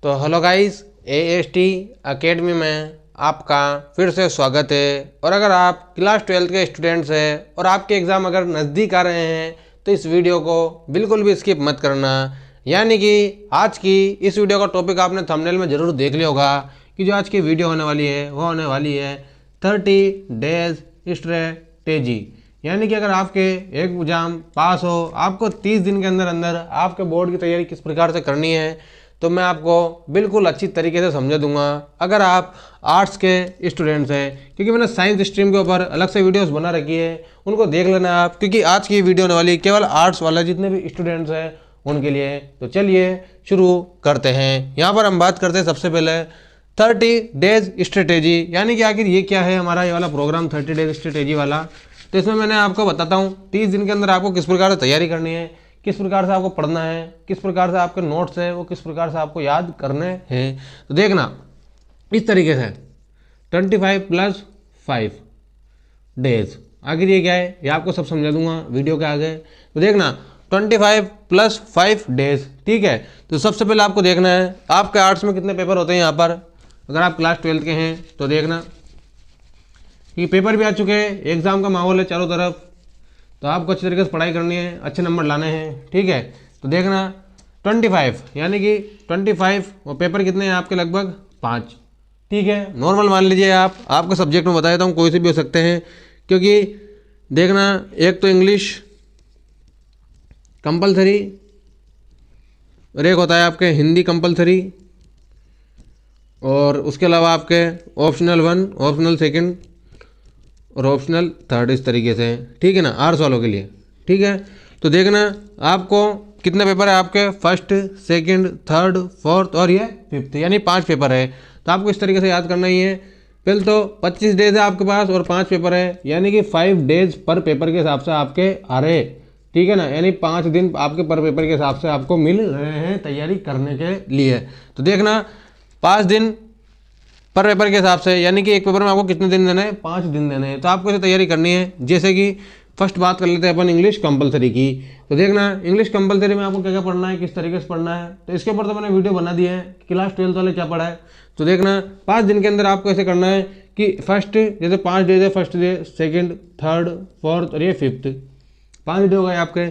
तो hello guys, AST academy में आपका फिर से स्वागत है। और अगर आप क्लास 12 के स्टूडेंट्स हैं और आपके एग्ज़ाम अगर नज़दीक आ रहे हैं तो इस वीडियो को बिल्कुल भी स्किप मत करना। यानी कि आज की इस वीडियो का टॉपिक आपने थंबनेल में ज़रूर देख लिया होगा कि जो आज की वीडियो होने वाली है वो होने वाली है 30 डेज स्ट्रेटेजी। यानी कि अगर आपके एक एग्ज़ाम पास हो, आपको 30 दिन के अंदर अंदर आपके बोर्ड की तैयारी किस प्रकार से करनी है तो मैं आपको बिल्कुल अच्छी तरीके से समझा दूंगा। अगर आप आर्ट्स के स्टूडेंट्स हैं, क्योंकि मैंने साइंस स्ट्रीम के ऊपर अलग से वीडियोस बना रखी है, उनको देख लेना आप, क्योंकि आज की वीडियो होने वाली केवल आर्ट्स वाले जितने भी स्टूडेंट्स हैं उनके लिए। तो चलिए शुरू करते हैं। यहाँ पर हम बात करते हैं सबसे पहले 30 डेज स्ट्रेटेजी, यानी कि आखिर ये क्या है हमारा ये वाला प्रोग्राम 30 डेज स्ट्रेटेजी वाला। तो इसमें मैंने आपको बताता हूँ 30 दिन के अंदर आपको किस प्रकार से तैयारी करनी है, किस प्रकार से आपको पढ़ना है, किस प्रकार से आपके नोट्स है वो किस प्रकार से आपको याद करने हैं। तो देखना इस तरीके से 25 + 5 डेज, आखिर ये क्या है ये आपको सब समझा दूंगा वीडियो के आगे। तो देखना 25 + 5 डेज, ठीक है। तो सबसे पहले आपको देखना है आपके आर्ट्स में कितने पेपर होते हैं। यहाँ पर अगर आप क्लास 12 के हैं तो देखना कि पेपर भी आ चुके हैं, एग्ज़ाम का माहौल है चारों तरफ, तो आपको अच्छी तरीके से पढ़ाई करनी है, अच्छे नंबर लाने हैं, ठीक है। तो देखना 25 यानी कि 25 और पेपर कितने हैं आपके लगभग 5, ठीक है। नॉर्मल मान लीजिए आप, आपके सब्जेक्ट में बता देता हूँ कोई से भी हो सकते हैं, क्योंकि देखना एक तो इंग्लिश कंपलसरी और एक होता है आपके हिंदी कंपलसरी, और उसके अलावा आपके ऑप्शनल 1, ऑप्शनल 2 और ऑप्शनल 3 इस तरीके से, ठीक है ना, आर्ट्स वालों के लिए, ठीक है। तो देखना आपको कितने पेपर है आपके, 1st, 2nd, 3rd, 4th और ये 5th, यानी 5 पेपर है। तो आपको इस तरीके से याद करना ही है। पहले तो 25 डेज है आपके पास और 5 पेपर है, यानी कि 5 डेज पर पेपर के हिसाब से आपके आ रहे, ठीक है ना, यानी 5 दिन आपके पर पेपर के हिसाब से आपको मिल रहे हैं तैयारी करने के लिए। तो देखना 5 दिन पर पेपर के हिसाब से, यानी कि एक पेपर में आपको कितने दिन देने हैं, 5 दिन देने हैं। तो आपको इसे तैयारी करनी है। जैसे कि फर्स्ट बात कर लेते हैं अपन इंग्लिश कंपलसरी की। तो देखना इंग्लिश कंपलसरी में आपको क्या क्या पढ़ना है, किस तरीके से पढ़ना है, तो इसके ऊपर तो मैंने वीडियो बना दी है क्लास 12 वाले क्या पढ़ा है। तो देखना 5 दिन के अंदर आपको ऐसे करना है कि फर्स्ट जैसे 5 डेज है, first day, 2nd, 3rd, 4th और ये 5th, 5 डे हो गए आपके।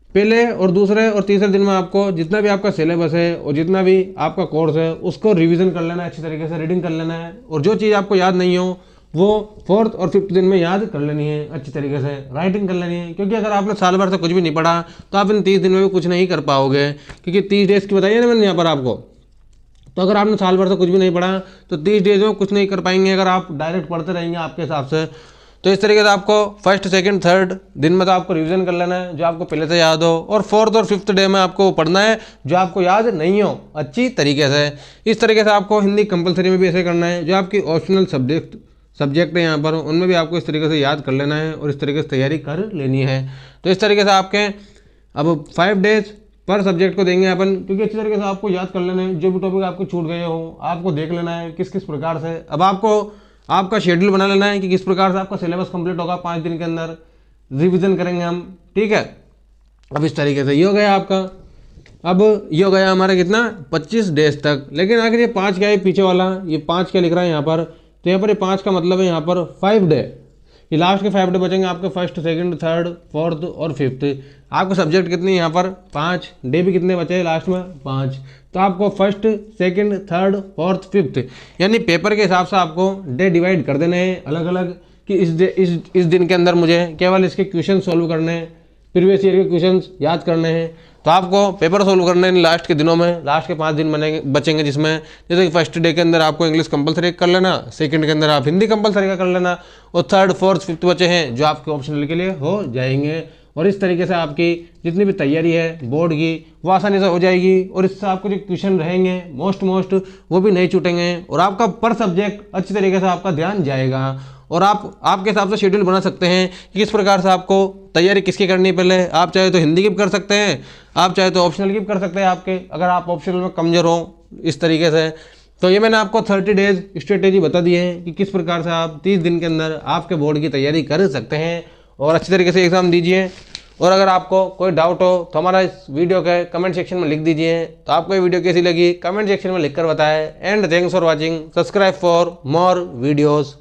पहले और दूसरे और तीसरे दिन में आपको जितना भी आपका सिलेबस है और जितना भी आपका कोर्स है उसको रिवीजन कर लेना है, अच्छी तरीके से रीडिंग कर लेना है, और जो चीज़ आपको याद नहीं हो वो 4th और 5th दिन में याद कर लेनी है, अच्छी तरीके से राइटिंग कर लेनी है। क्योंकि अगर आपने साल भर से कुछ भी नहीं पढ़ा तो आप इन 30 दिन में भी कुछ नहीं कर पाओगे, क्योंकि 30 डेज की बताइए ना मैंने यहाँ पर आपको। तो अगर आपने साल भर से कुछ भी नहीं पढ़ा तो 30 डेज में कुछ नहीं कर पाएंगे अगर आप डायरेक्ट पढ़ते रहेंगे आपके हिसाब से। तो इस तरीके से आपको 1st, 2nd, 3rd दिन में तो आपको रिवीजन कर लेना है जो आपको पहले से याद हो, और 4th और 5th डे में आपको पढ़ना है जो आपको याद नहीं हो अच्छी तरीके से। इस तरीके से आपको हिंदी कंपलसरी में भी ऐसे करना है, जो आपकी ऑप्शनल सब्जेक्ट है यहाँ पर उनमें भी आपको इस तरीके से याद कर लेना है और इस तरीके से तैयारी कर लेनी है। तो इस तरीके से आपके अब 5 डेज पर सब्जेक्ट को देंगे अपन, क्योंकि अच्छी तरीके से आपको याद कर लेना है। जो भी टॉपिक आपको छूट गए हो आपको देख लेना है किस किस प्रकार से। अब आपको आपका शेड्यूल बना लेना है कि किस प्रकार से आपका सिलेबस कंप्लीट होगा 5 दिन के अंदर, रिवीजन करेंगे हम, ठीक है। अब इस तरीके से ये हो गया आपका, अब ये हो गया हमारा कितना 25 डेज तक। लेकिन आखिर ये 5 क्या है पीछे वाला, ये 5 क्या लिख रहा है यहाँ पर, तो यहाँ पर ये 5 का मतलब है यहाँ पर 5 डे, ये लास्ट के 5 डे बचेंगे आपके 1st, 2nd, 3rd, 4th और 5th। आपके सब्जेक्ट कितने यहाँ पर 5, डे भी कितने बचे लास्ट में 5। तो आपको 1st, 2nd, 3rd, 4th, 5th यानी पेपर के हिसाब से आपको डे डिवाइड कर देने हैं अलग अलग, कि इस दिन के अंदर मुझे केवल इसके क्वेश्चन सॉल्व करने हैं, प्रीवियस ईयर के क्वेश्चन याद करने हैं। तो आपको पेपर सोल्व करने हैं लास्ट के दिनों में, लास्ट के 5 दिन बचेंगे, जिसमें जैसे कि 1st डे के अंदर आपको इंग्लिश कंपलसरी कर लेना, 2nd के अंदर आप हिंदी कंपलसरी का कर लेना, और 3rd, 4th, 5th बचे हैं जो आपके ऑप्शनल के लिए हो जाएंगे। और इस तरीके से आपकी जितनी भी तैयारी है बोर्ड की वो आसानी से हो जाएगी, और इससे आपको जो क्वेश्चन रहेंगे मोस्ट वो भी नहीं छूटेंगे, और आपका पर सब्जेक्ट अच्छी तरीके से आपका ध्यान जाएगा। और आप आपके हिसाब से शेड्यूल बना सकते हैं कि किस प्रकार से आपको तैयारी किसकी करनी है। पहले आप चाहे तो हिंदी की भी कर सकते हैं, आप चाहे तो ऑप्शनल की भी कर सकते हैं आपके, अगर आप ऑप्शनल में कमजोर हो इस तरीके से। तो ये मैंने आपको 30 डेज स्ट्रेटेजी बता दी है कि किस प्रकार से आप 30 दिन के अंदर आपके बोर्ड की तैयारी कर सकते हैं और अच्छी तरीके से एग्ज़ाम दीजिए। और अगर आपको कोई डाउट हो तो हमारा इस वीडियो के कमेंट सेक्शन में लिख दीजिए। तो आपको ये वीडियो कैसी लगी कमेंट सेक्शन में लिखकर बताएं। And thanks for watching, subscribe for more videos.